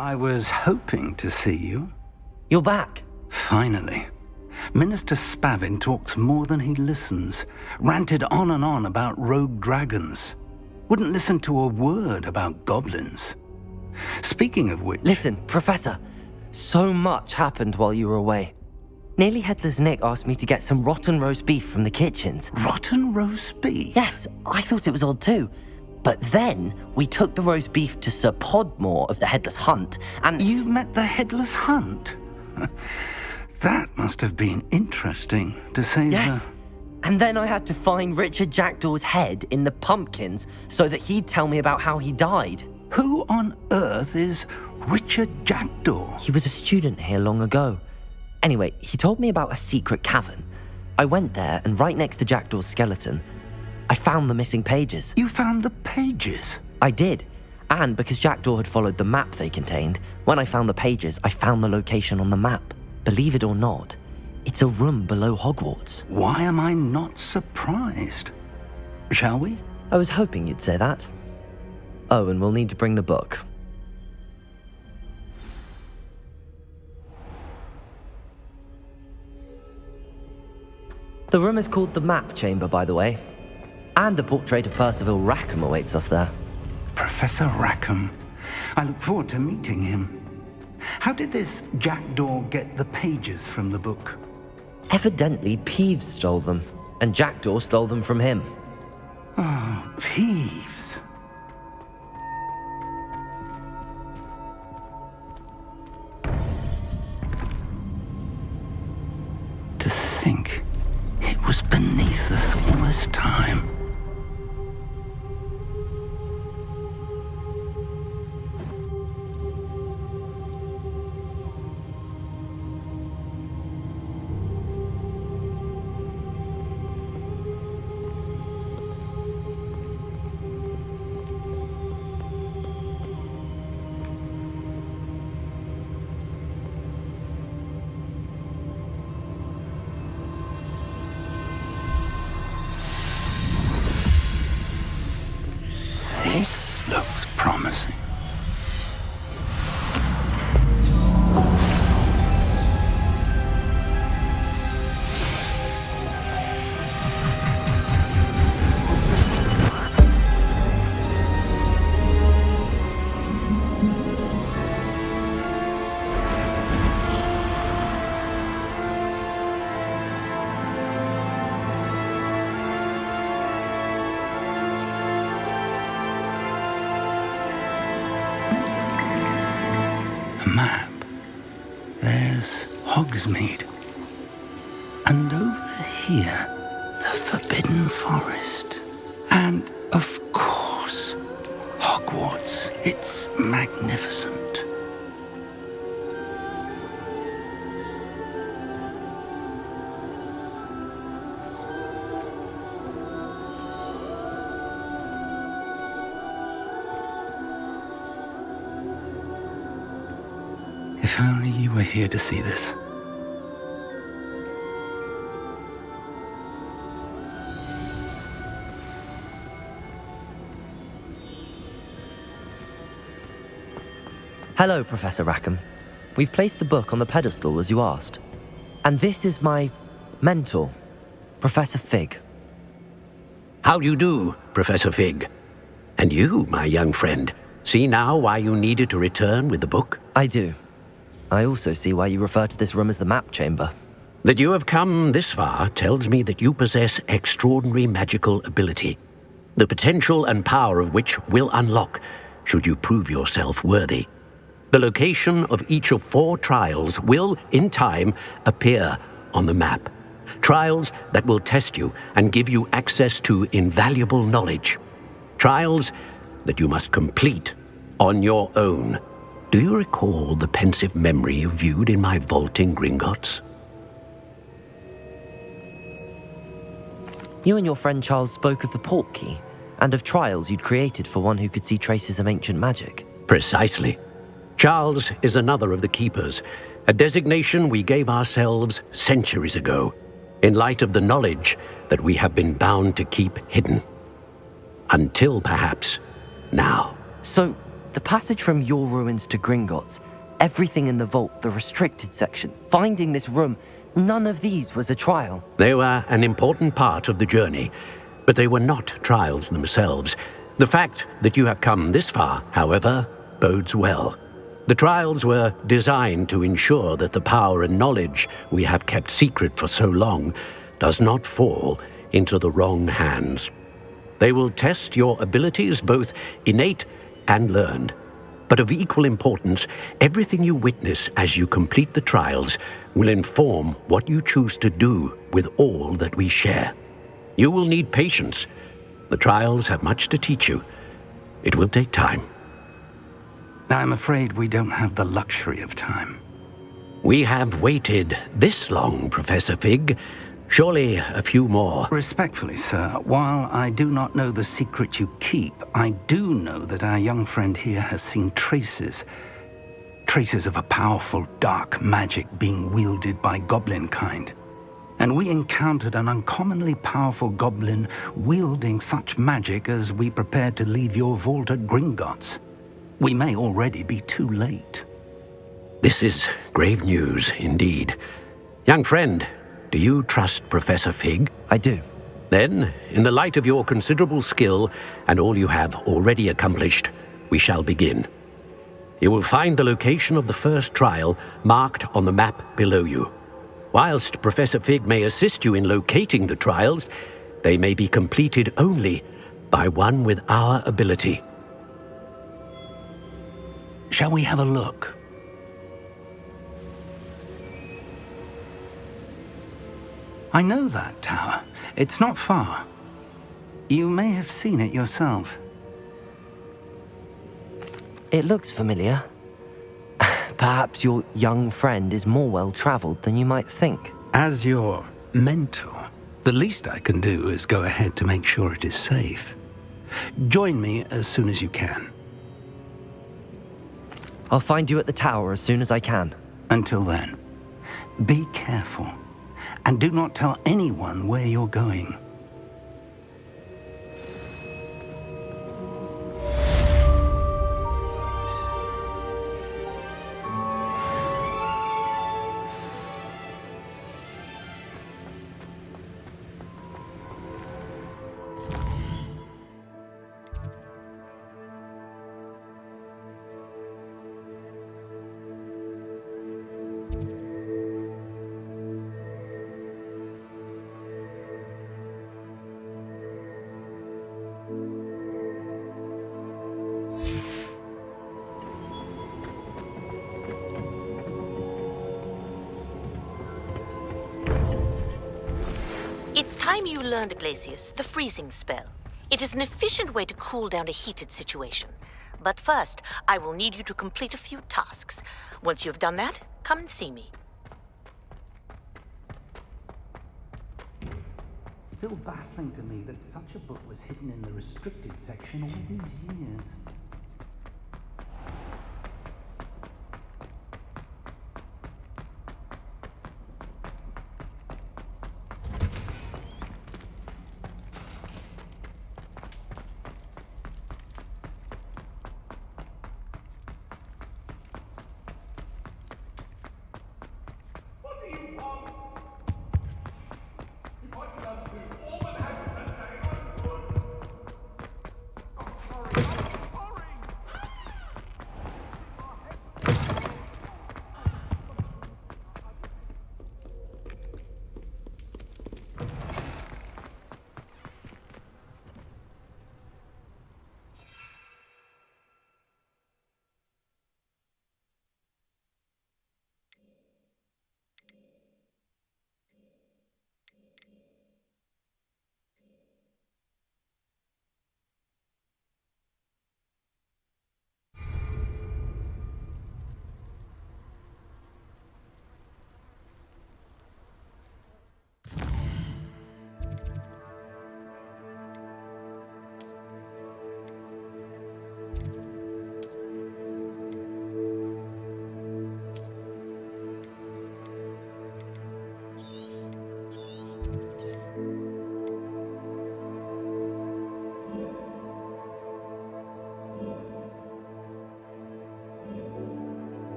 I was hoping to see you. You're back. Finally. Minister Spavin talks more than he listens. Ranted on and on about rogue dragons. Wouldn't listen to a word about goblins. Speaking of which... Listen, Professor. So much happened while you were away. Nearly Headless Nick asked me to get some rotten roast beef from the kitchens. Rotten roast beef? Yes, I thought it was odd too. But then we took the roast beef to Sir Podmore of the Headless Hunt, and... You met the Headless Hunt? That must have been interesting, to say the... Yes. And then I had to find Richard Jackdaw's head in the pumpkins so that he'd tell me about how he died. Who on earth is Richard Jackdaw? He was a student here long ago. Anyway, he told me about a secret cavern. I went there, and right next to Jackdaw's skeleton, I found the missing pages. You found the pages? I did. And because Jackdaw had followed the map they contained, when I found the pages, I found the location on the map. Believe it or not, it's a room below Hogwarts. Why am I not surprised? Shall we? I was hoping you'd say that. Oh, and we'll need to bring the book. The room is called the Map Chamber, by the way. And a portrait of Percival Rackham awaits us there. Professor Rackham. I look forward to meeting him. How did this Jackdaw get the pages from the book? Evidently, Peeves stole them, and Jackdaw stole them from him. Oh, Peeves. To think it was beneath us all this time. This looks promising. Map. There's Hogsmeade. And over here, the Forbidden Forest. And, of course, Hogwarts. It's magnificent. If only you were here to see this. Hello, Professor Rackham. We've placed the book on the pedestal as you asked. And this is my mentor, Professor Fig. How do you do, Professor Fig? And you, my young friend, see now why you needed to return with the book? I do. I also see why you refer to this room as the Map Chamber. That you have come this far tells me that you possess extraordinary magical ability, the potential and power of which will unlock should you prove yourself worthy. The location of each of 4 trials will, in time, appear on the map. Trials that will test you and give you access to invaluable knowledge. Trials that you must complete on your own. Do you recall the pensive memory you viewed in my vault in Gringotts? You and your friend Charles spoke of the Portkey and of trials you'd created for one who could see traces of ancient magic. Precisely. Charles is another of the Keepers, a designation we gave ourselves centuries ago, in light of the knowledge that we have been bound to keep hidden. Until perhaps now. So, The passage from your ruins to Gringotts, everything in the vault, the restricted section, finding this room, none of these was a trial. They were an important part of the journey, but they were not trials themselves. The fact that you have come this far, however, bodes well. The trials were designed to ensure that the power and knowledge we have kept secret for so long does not fall into the wrong hands. They will test your abilities, both innate and learned. But of equal importance, everything you witness as you complete the trials will inform what you choose to do with all that we share. You will need patience. The trials have much to teach you. It will take time. I'm afraid we don't have the luxury of time. We have waited this long, Professor Fig. Surely a few more. Respectfully, sir, while I do not know the secret you keep, I do know that our young friend here has seen traces of a powerful dark magic being wielded by goblin kind. And we encountered an uncommonly powerful goblin wielding such magic as we prepared to leave your vault at Gringotts. We may already be too late. This is grave news indeed. Young friend, do you trust Professor Fig? I do. Then, in the light of your considerable skill and all you have already accomplished, we shall begin. You will find the location of the first trial marked on the map below you. Whilst Professor Fig may assist you in locating the trials, they may be completed only by one with our ability. Shall we have a look? I know that tower. It's not far. You may have seen it yourself. It looks familiar. Perhaps your young friend is more well-traveled than you might think. As your mentor, the least I can do is go ahead to make sure it is safe. Join me as soon as you can. I'll find you at the tower as soon as I can. Until then, be careful, and do not tell anyone where you're going. It's time you learned, Glacius, the freezing spell. It is an efficient way to cool down a heated situation. But first, I will need you to complete a few tasks. Once you have done that, come and see me. Still baffling to me that such a book was hidden in the restricted section all these years.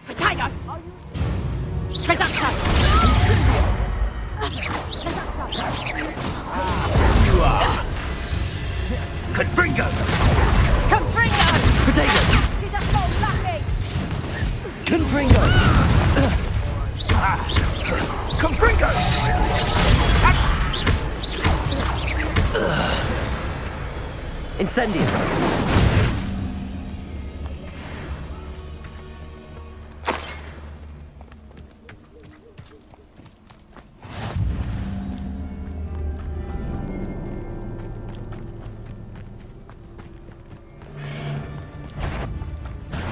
Verteidiger! Versatzter! Confringo! Confringo! Potato! She's a so lucky! Confringo! Confringo! Incendio!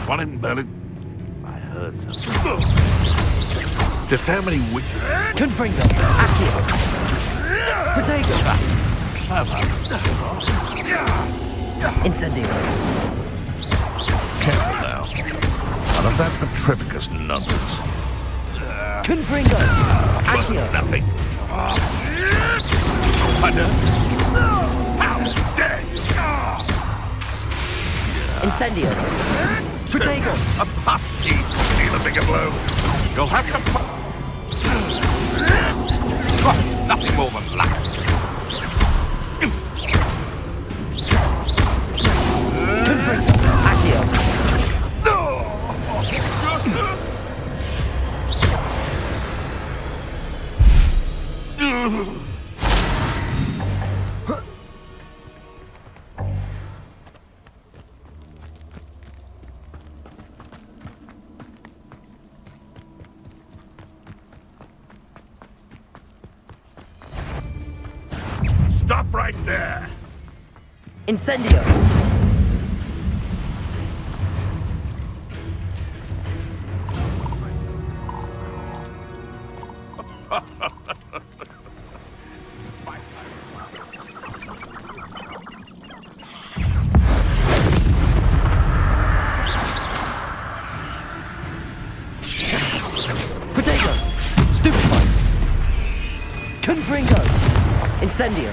One in Berlin. I heard something. Just how many witches? Confringo! Accio! Potato! Clever. Incendio! Careful now. None of that Petrificus nonsense. Confringo! Trust Accio! nothing. Under. How dare you? Incendio! Potato! A pussy. Feel a bigger blow. You'll have to. Oh, nothing more than luck. Confringo! Accio! Stop right there. Incendio! Potato! Stupefy! Confringo! Incendio!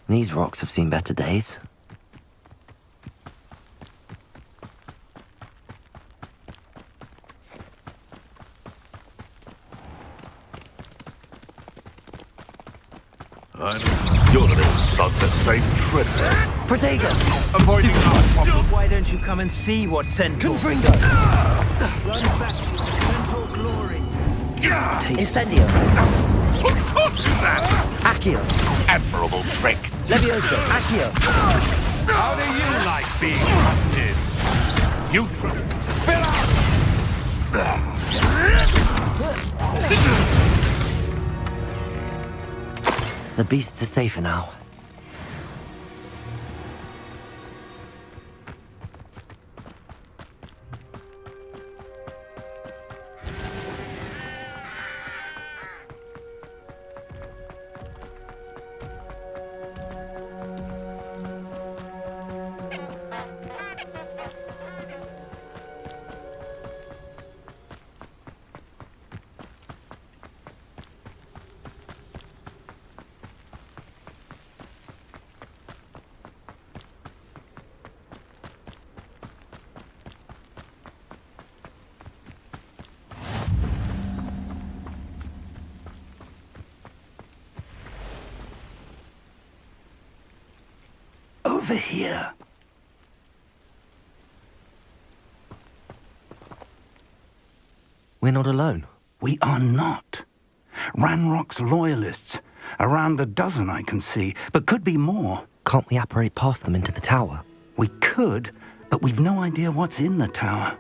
These rocks have seen better days. I'm your little son that saved Trip. Protego! Avoiding our problem. Why don't you come and see what Centaur... Confringo! Run back to your Centaur glory. Incendio! Who taught you that? Accio! Admirable trick. Levioso! Accio! How do you like being hunted? You Trip. Spill The beasts are safer now. over here. We're not alone. We are not. Ranrock's loyalists. Around a dozen I can see, but could be more. Can't we apparate past them into the tower? We could, but we've no idea what's in the tower.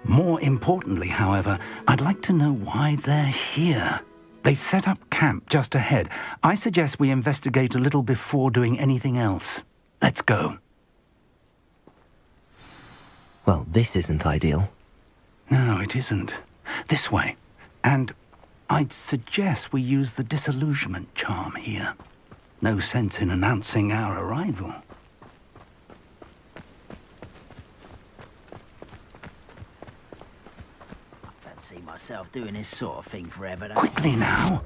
More importantly, however, I'd like to know why they're here. They've set up camp just ahead. I suggest we investigate a little before doing anything else. Let's go. Well, this isn't ideal. No, it isn't. This way. And I'd suggest we use the disillusionment charm here. No sense in announcing our arrival. I don't see myself doing this sort of thing forever. though. Quickly now.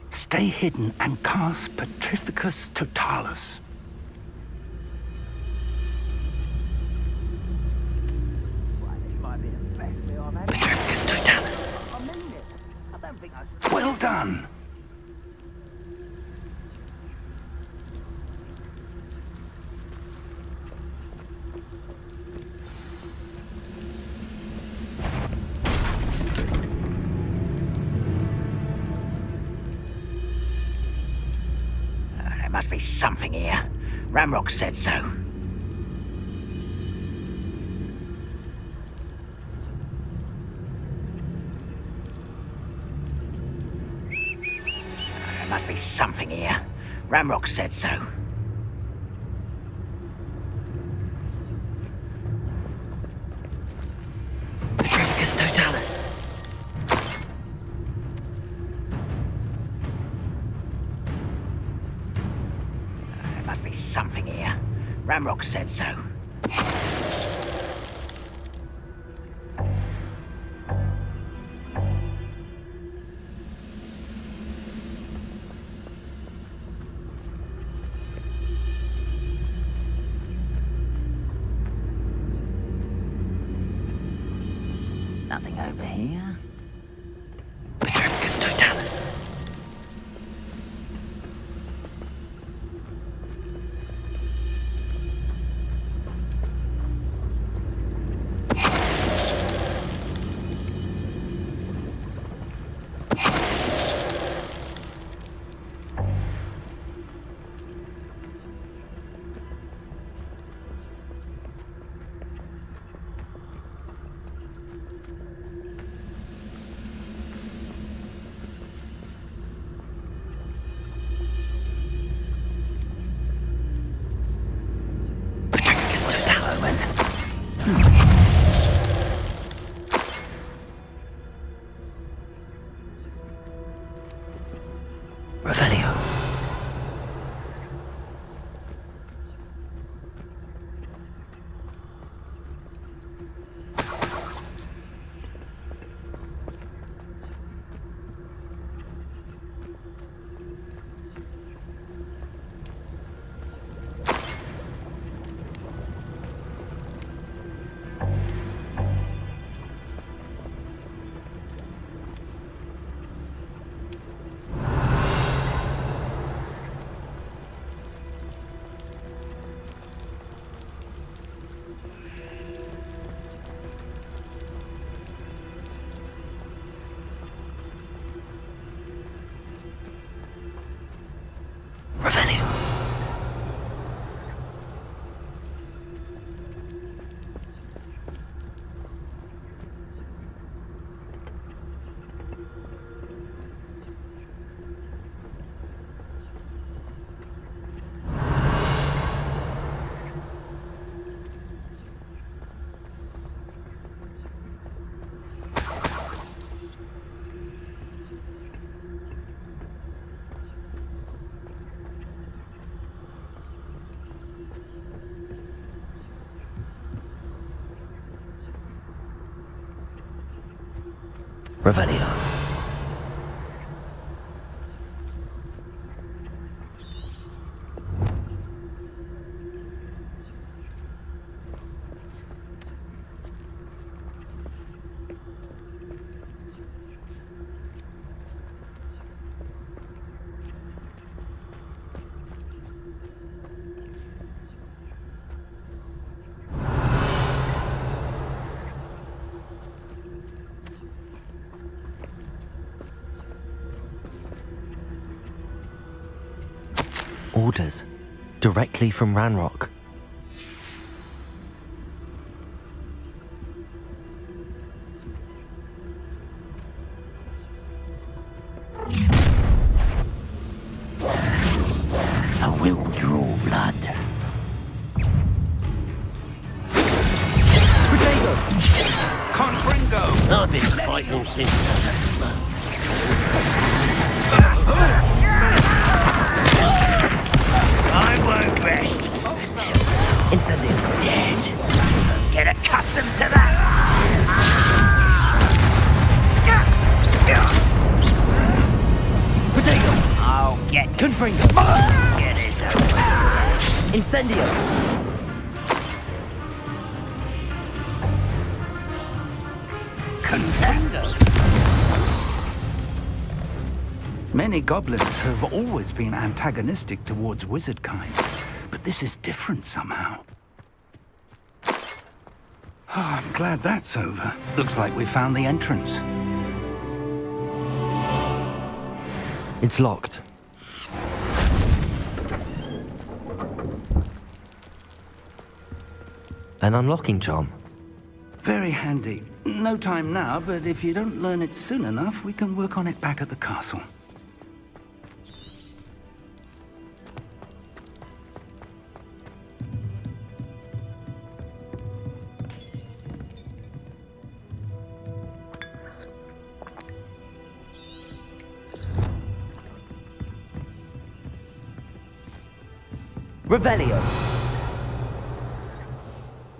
Stay hidden and cast Petrificus Totalis. This might be the best meal I've had. Petrificus Totalis. I mean it. I don't think I should... Well done. There must be something here. Ramrock said so. There must be something here. Ramrock said so. Petrificus Totalis. There must be something here. Ramrock said so. Nothing over here. Petrificus Totalis. Petrificus Totalis. Revelio. Revelio. Orders. Directly from Ranrock. I will draw blood. Confringo! I've been fighting since. I won't rest Incendio. dead. Get accustomed to that. Protego. I'll get Confringo. Let's get this over. Incendio. Many goblins have always been antagonistic towards wizard kind, but this is different somehow. I'm glad that's over. Looks like we found the entrance. It's locked. An unlocking charm. Very handy. No time now, but if you don't learn it soon enough, we can work on it back at the castle. Revelio.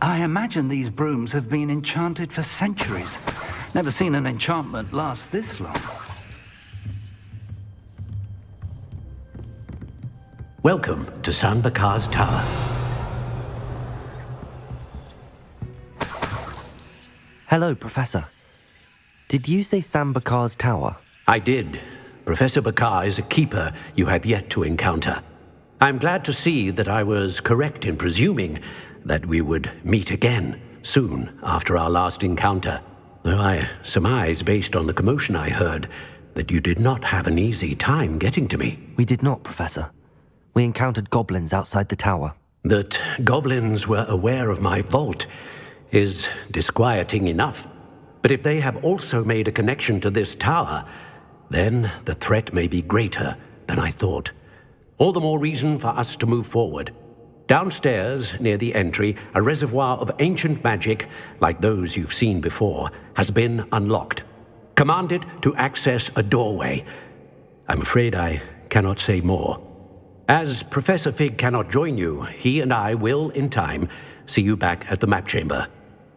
I imagine these brooms have been enchanted for centuries. Never seen an enchantment last this long. Welcome to San Bakar's Tower. Hello, Professor. Did you say Sam Bakar's tower? I did. Professor Bakar is a keeper you have yet to encounter. I'm glad to see that I was correct in presuming that we would meet again soon after our last encounter. Though I surmise, based on the commotion I heard, that you did not have an easy time getting to me. We did not, Professor. We encountered goblins outside the tower. That goblins were aware of my vault is disquieting enough. But if they have also made a connection to this tower, then the threat may be greater than I thought. All the more reason for us to move forward. Downstairs, near the entry, a reservoir of ancient magic, like those you've seen before, has been unlocked. Commanded to access a doorway. I'm afraid I cannot say more. As Professor Fig cannot join you, he and I will, in time, see you back at the map chamber.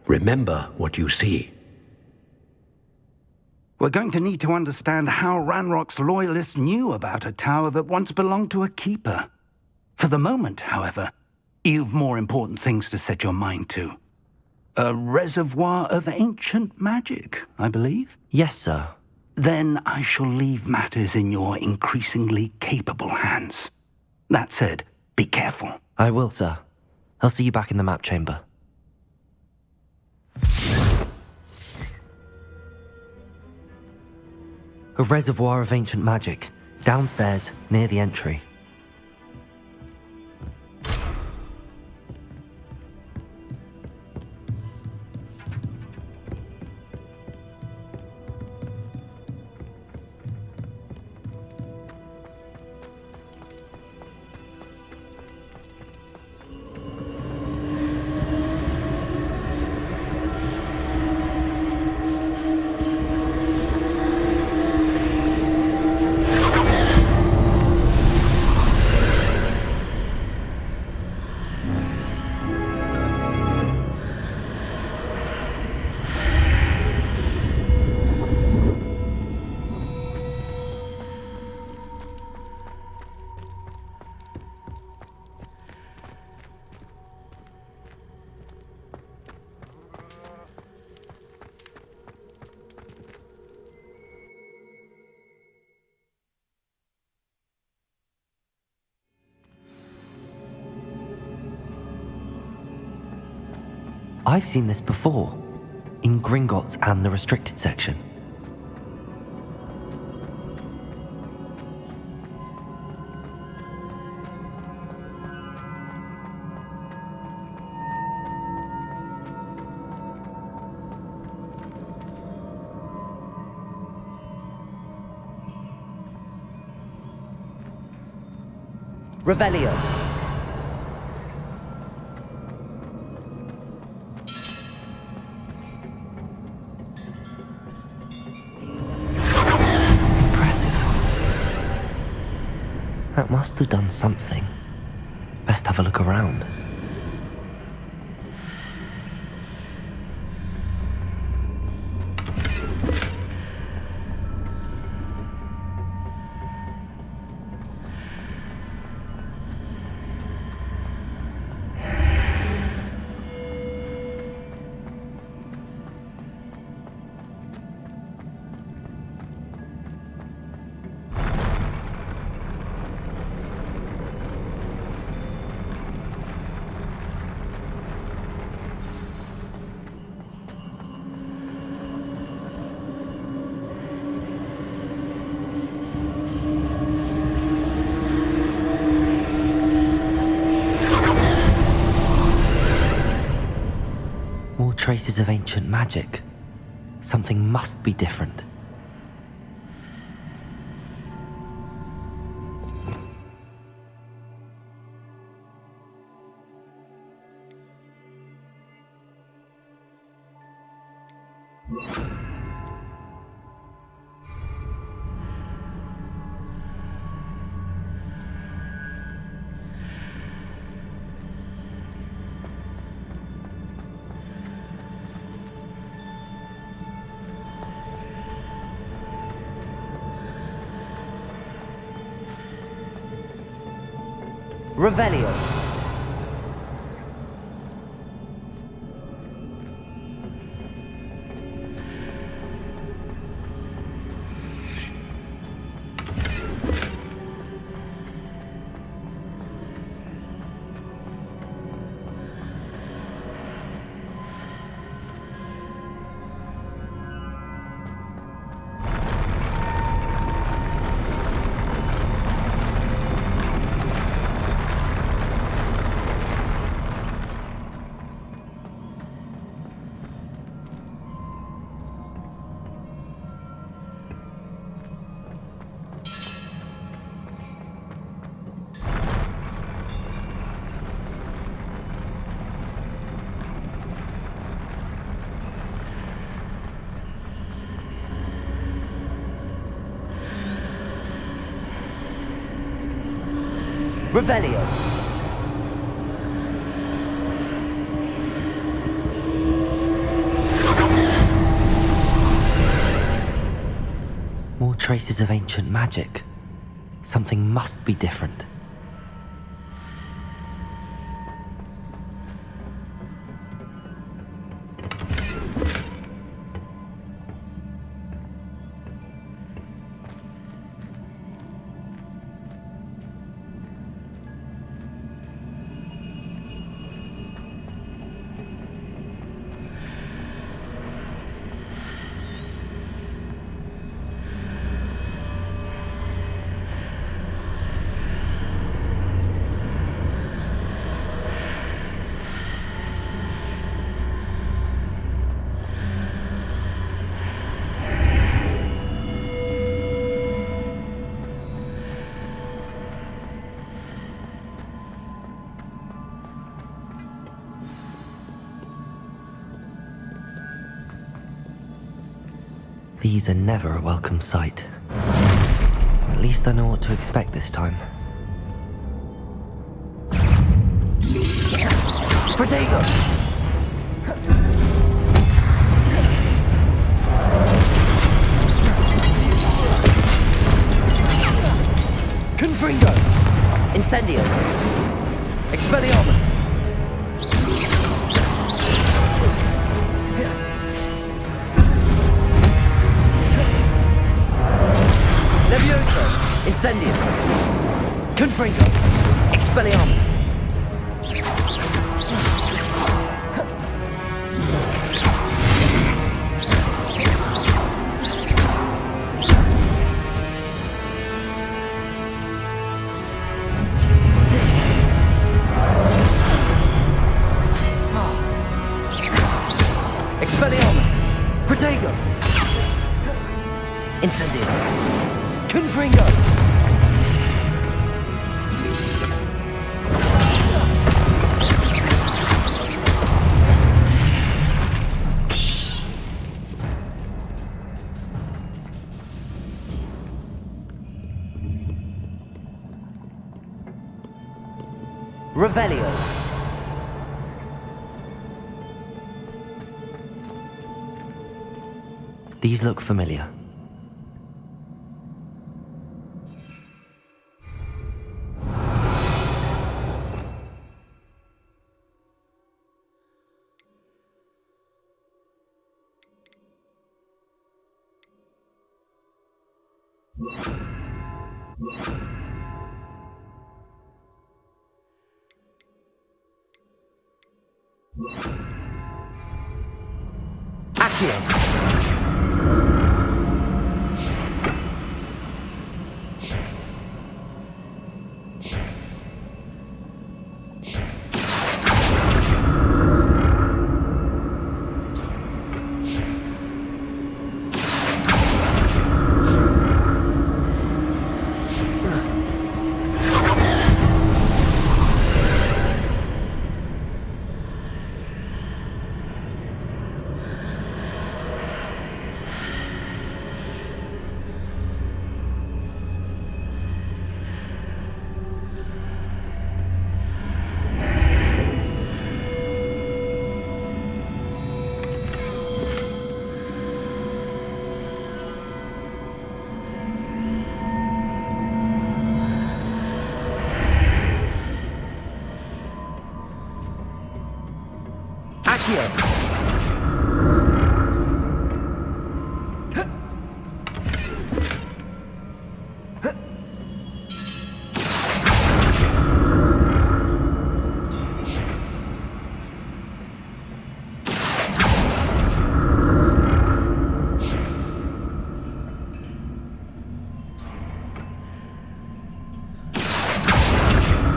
Remember what you see. We're going to need to understand how Ranrock's loyalists knew about a tower that once belonged to a keeper. For the moment, however, you've more important things to set your mind to. A reservoir of ancient magic, I believe? Yes, sir. Then I shall leave matters in your increasingly capable hands. That said, be careful. I will, sir. I'll see you back in the map chamber. A reservoir of ancient magic, downstairs, near the entry. I've seen this before, in Gringotts and the restricted section. Revelio. Impressive. That must have done something. Best have a look around. Traces of ancient magic. Something must be different. Revelio. Revelio. More traces of ancient magic. Something must be different. These are never a welcome sight. At least I know what to expect this time. Protego! Confringo! Incendio! Expelliarmus! Levioso! Incendio! Confringo! Expelliarmus! Confringo! Incendio. Confringo! Revelio. These look familiar. Accio.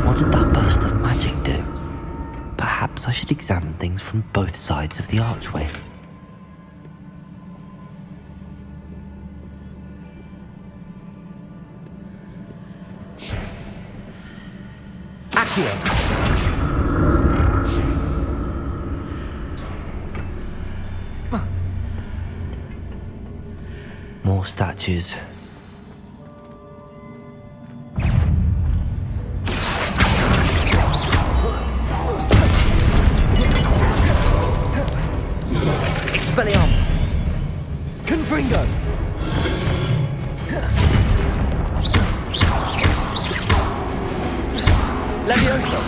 What did that burst of magic do? Perhaps I should examine things from both sides of the archway. Accio! More statues. Expelliarmus! Confringo! Levioso!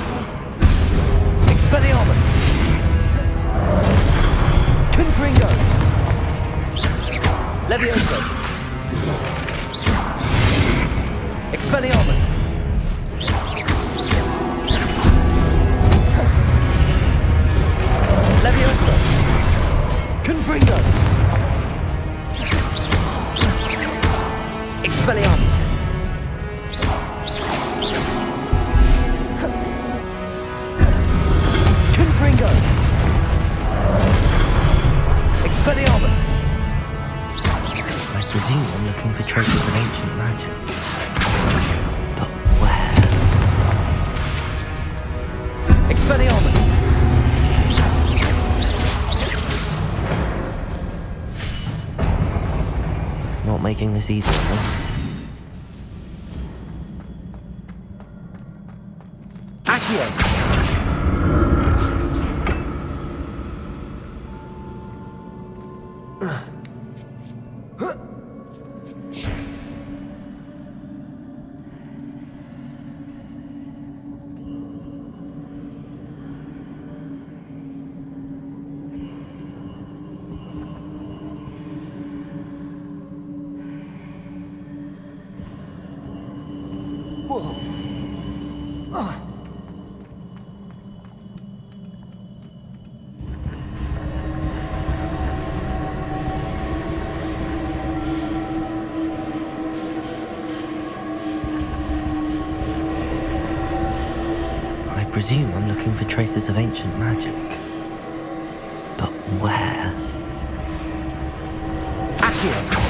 Expelliarmus! Confringo! Levioso! Expelliarmus! Levioso! Confringo! Expelliarmus! Confringo! Expelliarmus! I presume I'm looking for traces of ancient magic. But where? Expelliarmus! Not making this easy, huh? Accio! I presume I'm looking for traces of ancient magic. But where? Accio.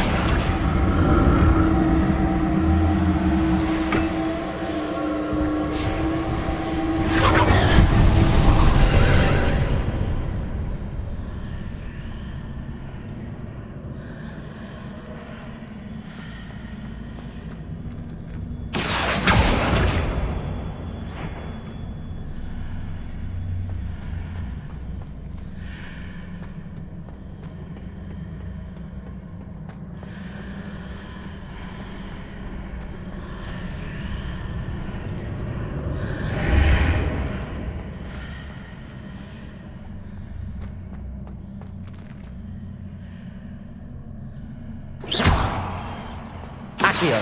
Accio.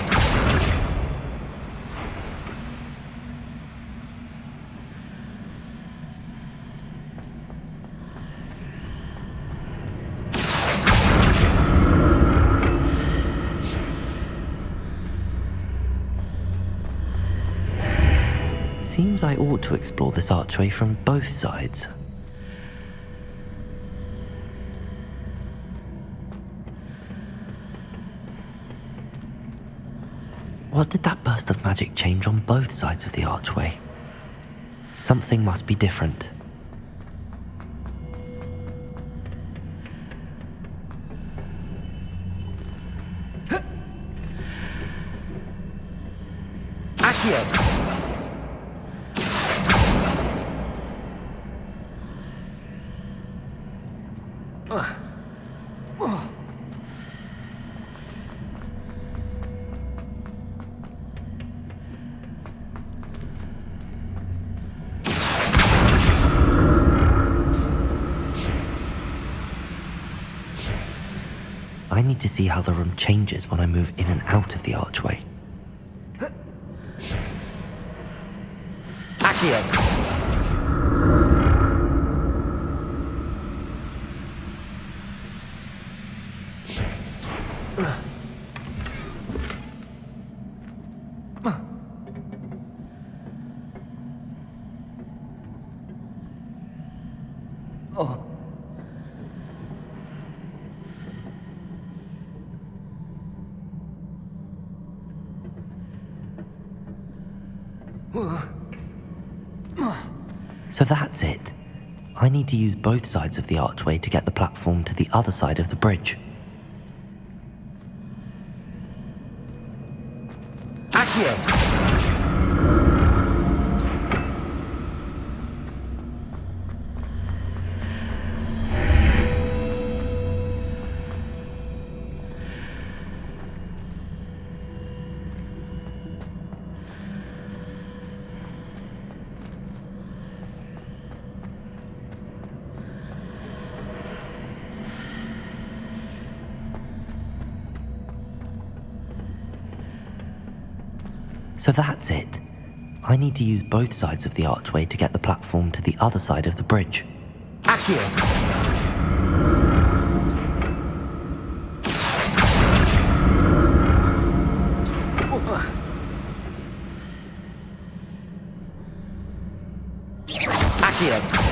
Seems I ought to explore this archway from both sides. What did that burst of magic change on both sides of the archway? Something must be different. Accio! I need to see how the room changes when I move in and out of the archway. Accio! So that's it. I need to use both sides of the archway to get the platform to the other side of the bridge. Accio! So that's it. I need to use both sides of the archway to get the platform to the other side of the bridge. Accio! Accio!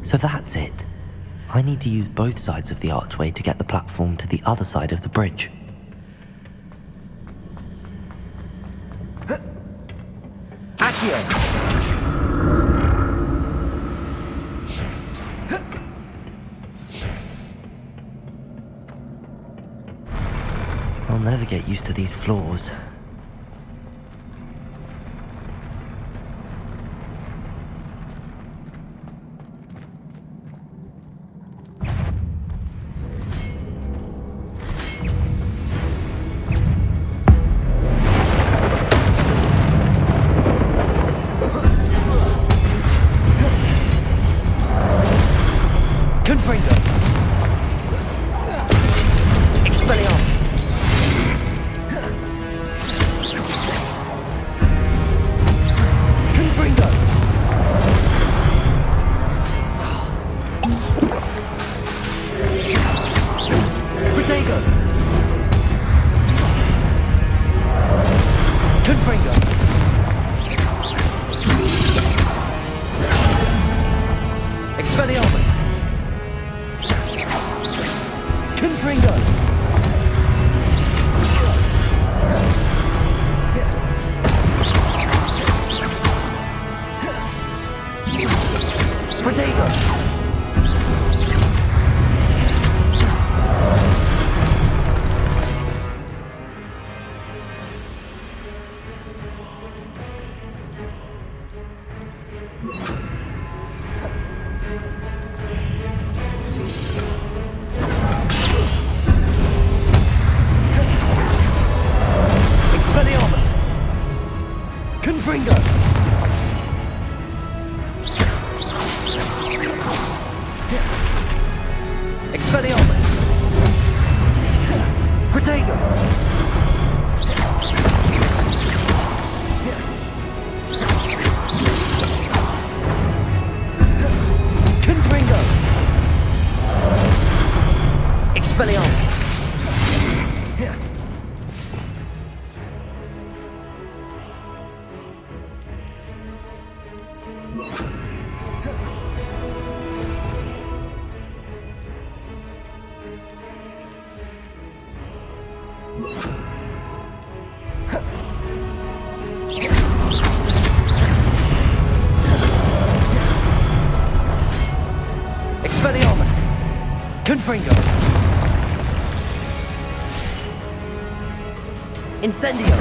So that's it. I need to use both sides of the archway to get the platform to the other side of the bridge. Accio! I'll never get used to these floors. Expelliarmus! Confringo! Protego! Expelliarmus! Confringo! Expelliarmus! Protego! Confringo! Expelliarmus! Expelliarmus! Confringo! Incendio!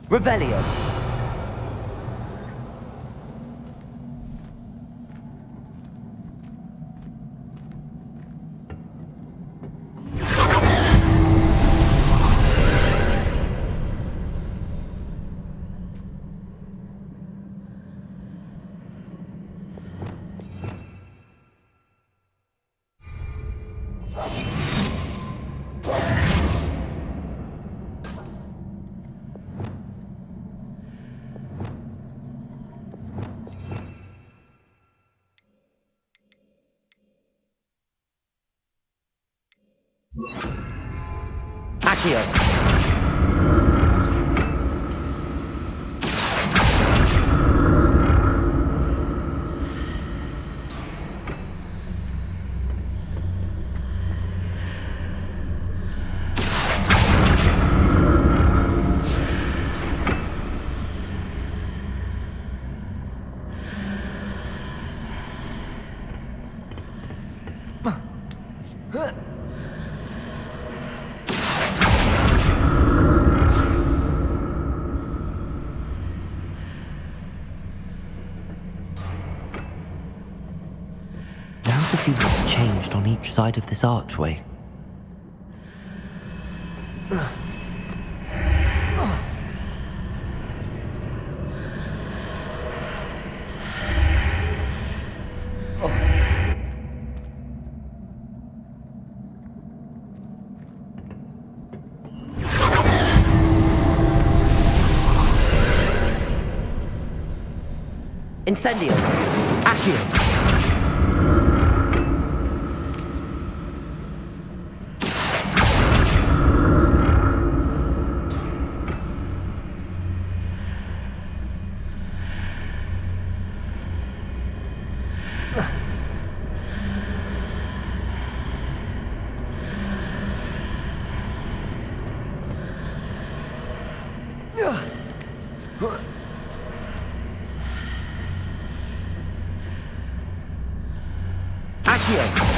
Revelio! Accio! Now to see what's changed on each side of this archway. Incendio! Accio! Accio!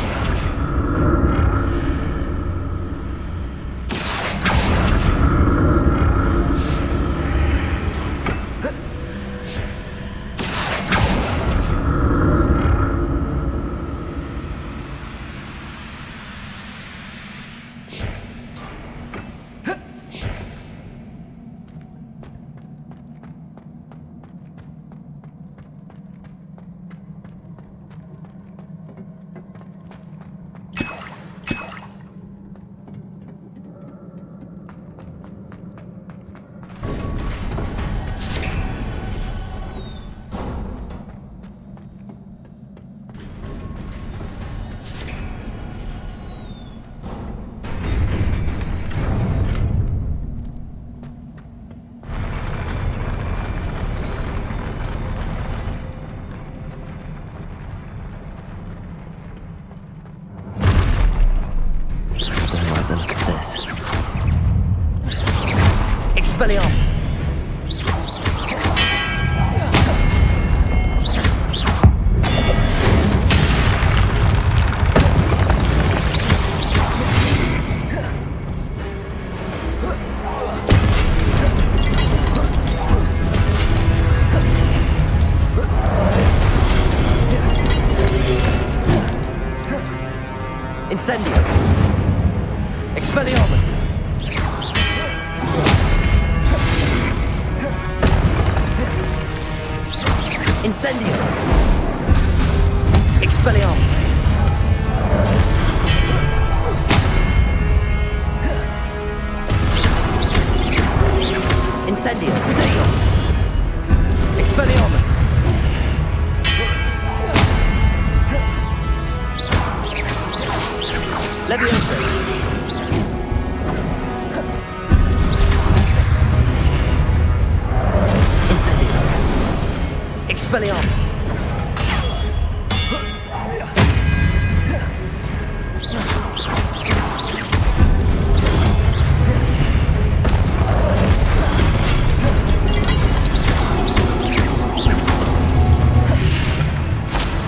Expelliarmus! Incendio! Expelliarmus! Incendio! Expelliarmus! Incendio! Potato! Expelliarmus! Leviosa! Incendio! Expelliarmus!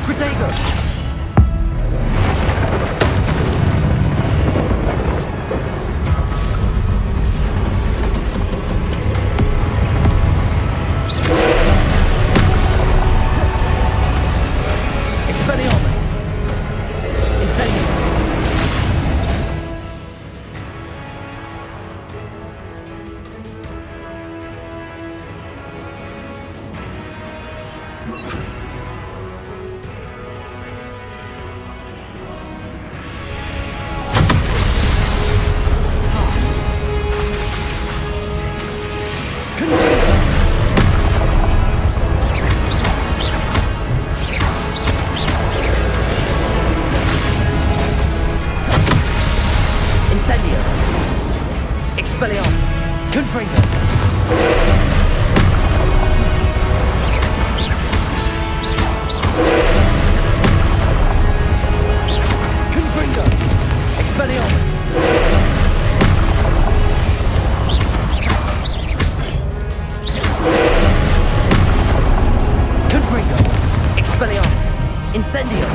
Protego! Expelliarmus! Incendio! Incendio! Expelliarmus! Confringo! Confringo! Expelliarmus! Confringo! Expelliarmus! Incendio!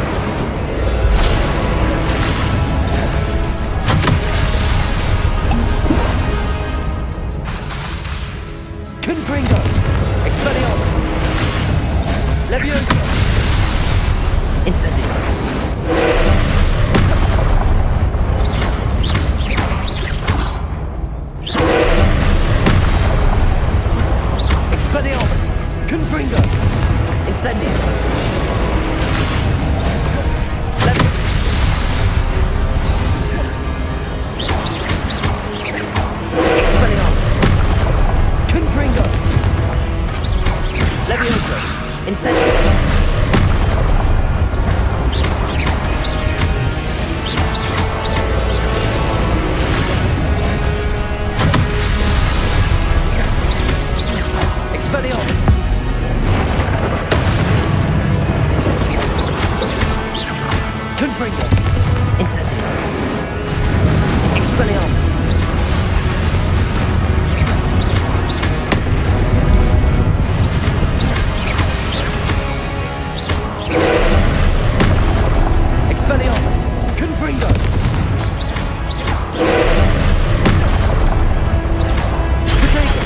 Confringo! Expelliarmus! Leviosa! Incendio! Expelliarmus! Confringo! Incendio! Expelliarmus! Confringo! Leviosa! Incendio! Expelliarmus! Confringo! Incendio! Expelliarmus! Expelliarmus! Confringo! Potato!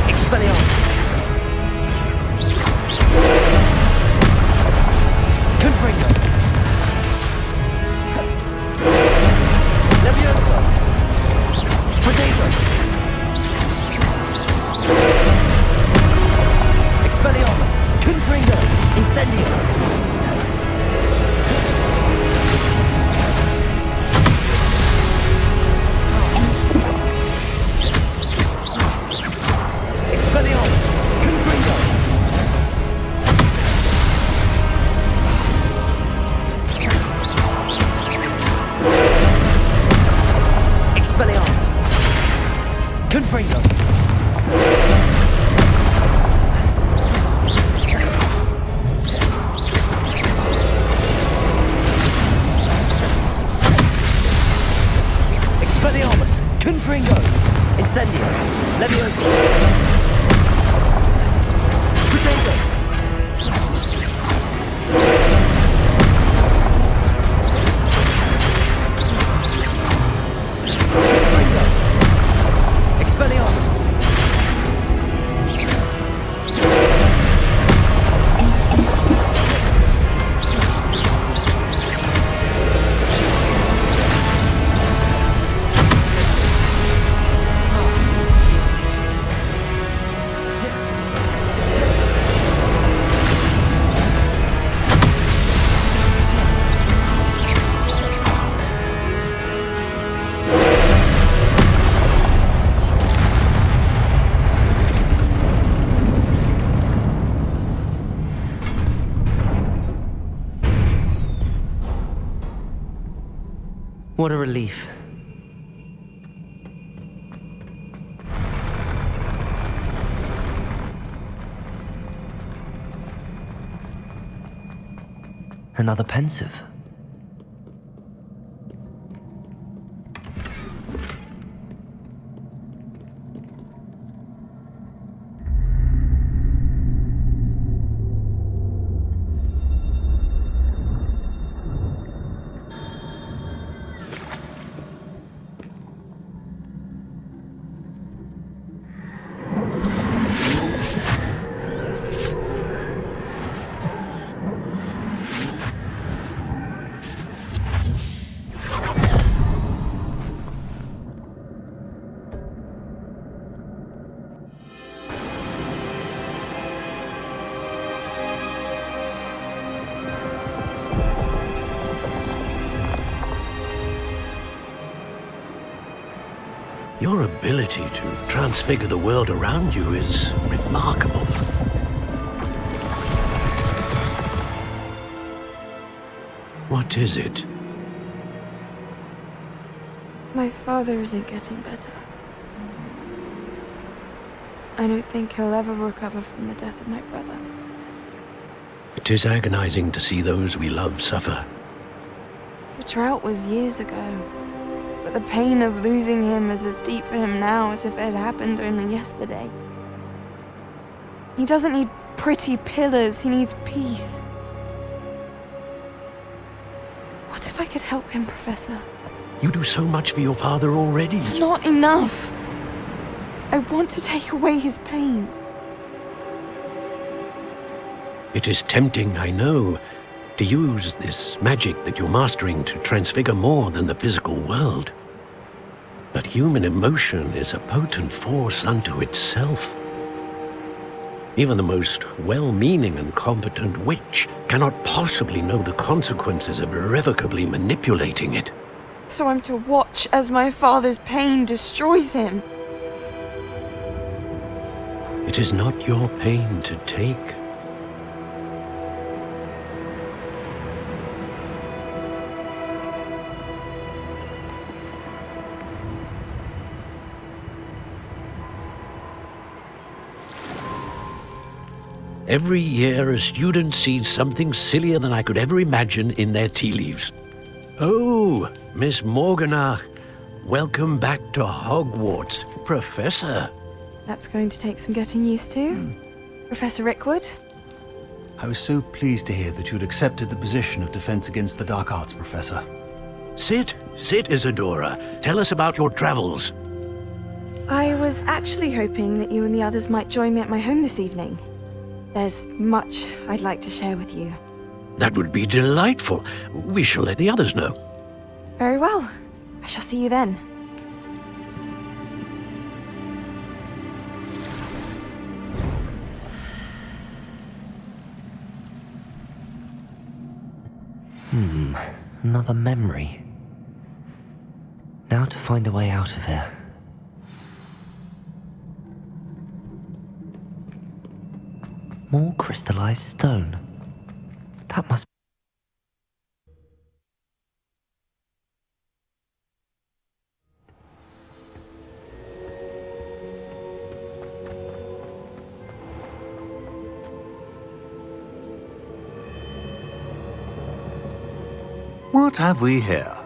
Expelliarmus! Confringo! Leviosa! Potato! Expelliarmus! Confringo! Incendio! Expelliarmus! Confringo! Expelliarmus! Confringo! Leviosa! Potato! J.PRINGLE! Expelliarmus! What a relief. Another pensive. Your ability to transfigure the world around you is remarkable. What is it? My father isn't getting better. I don't think he'll ever recover from the death of my brother. It is agonizing to see those we love suffer. The drought was years ago, but the pain of losing him is as deep for him now as if it had happened only yesterday. He doesn't need pretty pillars, he needs peace. What if I could help him, Professor? You do so much for your father already. It's not enough. I want to take away his pain. It is tempting, I know, to use this magic that you're mastering to transfigure more than the physical world. But human emotion is a potent force unto itself. Even the most well-meaning and competent witch cannot possibly know the consequences of irrevocably manipulating it. So I'm to watch as my father's pain destroys him. It is not your pain to take. Every year, a student sees something sillier than I could ever imagine in their tea leaves. Oh, Miss Morganach, welcome back to Hogwarts, Professor. That's going to take some getting used to. Professor Rickwood? I was so pleased to hear that you'd accepted the position of Defense Against the Dark Arts, Professor. Sit, Isadora. Tell us about your travels. I was actually hoping that you and the others might join me at my home this evening. There's much I'd like to share with you. That would be delightful. We shall let the others know. Very well. I shall see you then. Another memory. Now to find a way out of here. More crystallized stone. That must... What have we here?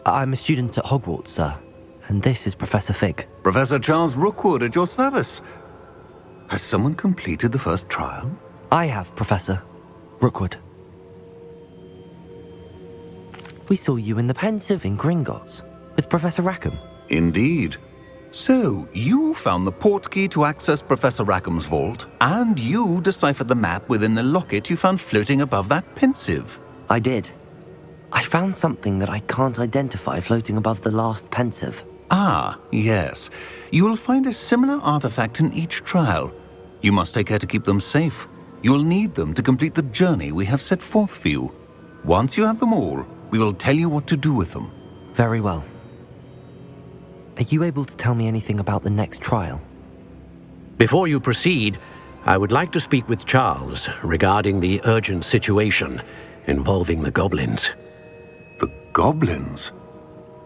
I'm a student at Hogwarts, sir. and this is Professor Fig. Professor Charles Rookwood at your service. Has someone completed the first trial? I have, Professor Rookwood. We saw you in the Pensive in Gringotts with Professor Rackham. Indeed. So, you found the portkey to access Professor Rackham's vault, and you deciphered the map within the locket you found floating above that Pensive. I did. I found something that I can't identify floating above the last Pensive. Ah, yes. You will find a similar artifact in each trial. You must take care to keep them safe. You will need them to complete the journey we have set forth for you. Once you have them all, we will tell you what to do with them. Very well. Are you able to tell me anything about the next trial? Before you proceed, I would like to speak with Charles regarding the urgent situation involving the goblins. The goblins?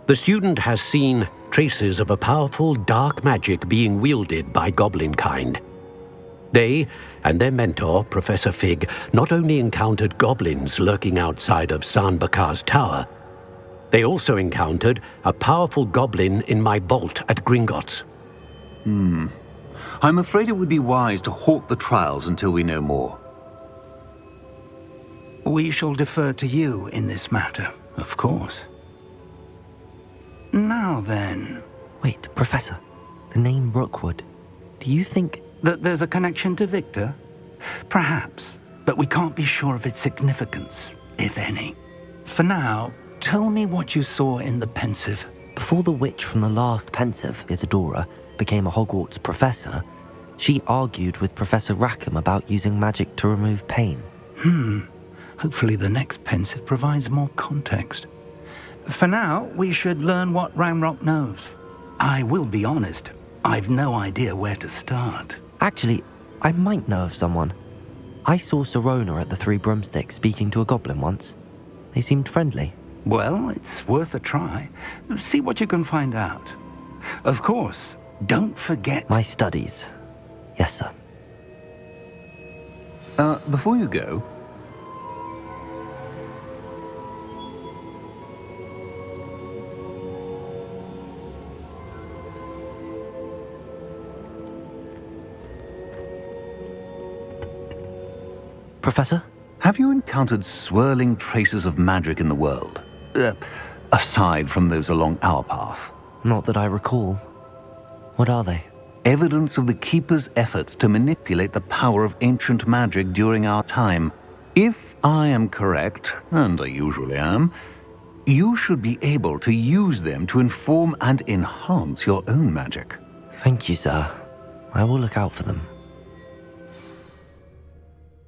The student has seen traces of a powerful dark magic being wielded by goblin kind. They and their mentor, Professor Fig, not only encountered goblins lurking outside of Sanbakar's tower, they also encountered a powerful goblin in my vault at Gringotts. I'm afraid it would be wise to halt the trials until we know more. We shall defer to you in this matter, of course. Now then... Wait, Professor. The name Rookwood. Do you think... that there's a connection to Victor? Perhaps, but we can't be sure of its significance, if any. For now, tell me what you saw in the Pensive. Before the witch from the last Pensive, Isadora, became a Hogwarts professor, she argued with Professor Rackham about using magic to remove pain. Hopefully the next Pensive provides more context. For now, we should learn what Ramrock knows. I will be honest, I've no idea where to start. Actually, I might know of someone. I saw Sirona at the Three Broomsticks speaking to a goblin once. They seemed friendly. Well, it's worth a try. See what you can find out. Of course, don't forget... My studies. Yes, sir. Before you go... Professor? Have you encountered swirling traces of magic in the world? Aside from those along our path? Not that I recall. What are they? Evidence of the Keeper's efforts to manipulate the power of ancient magic during our time. If I am correct, and I usually am, you should be able to use them to inform and enhance your own magic. Thank you, sir. I will look out for them.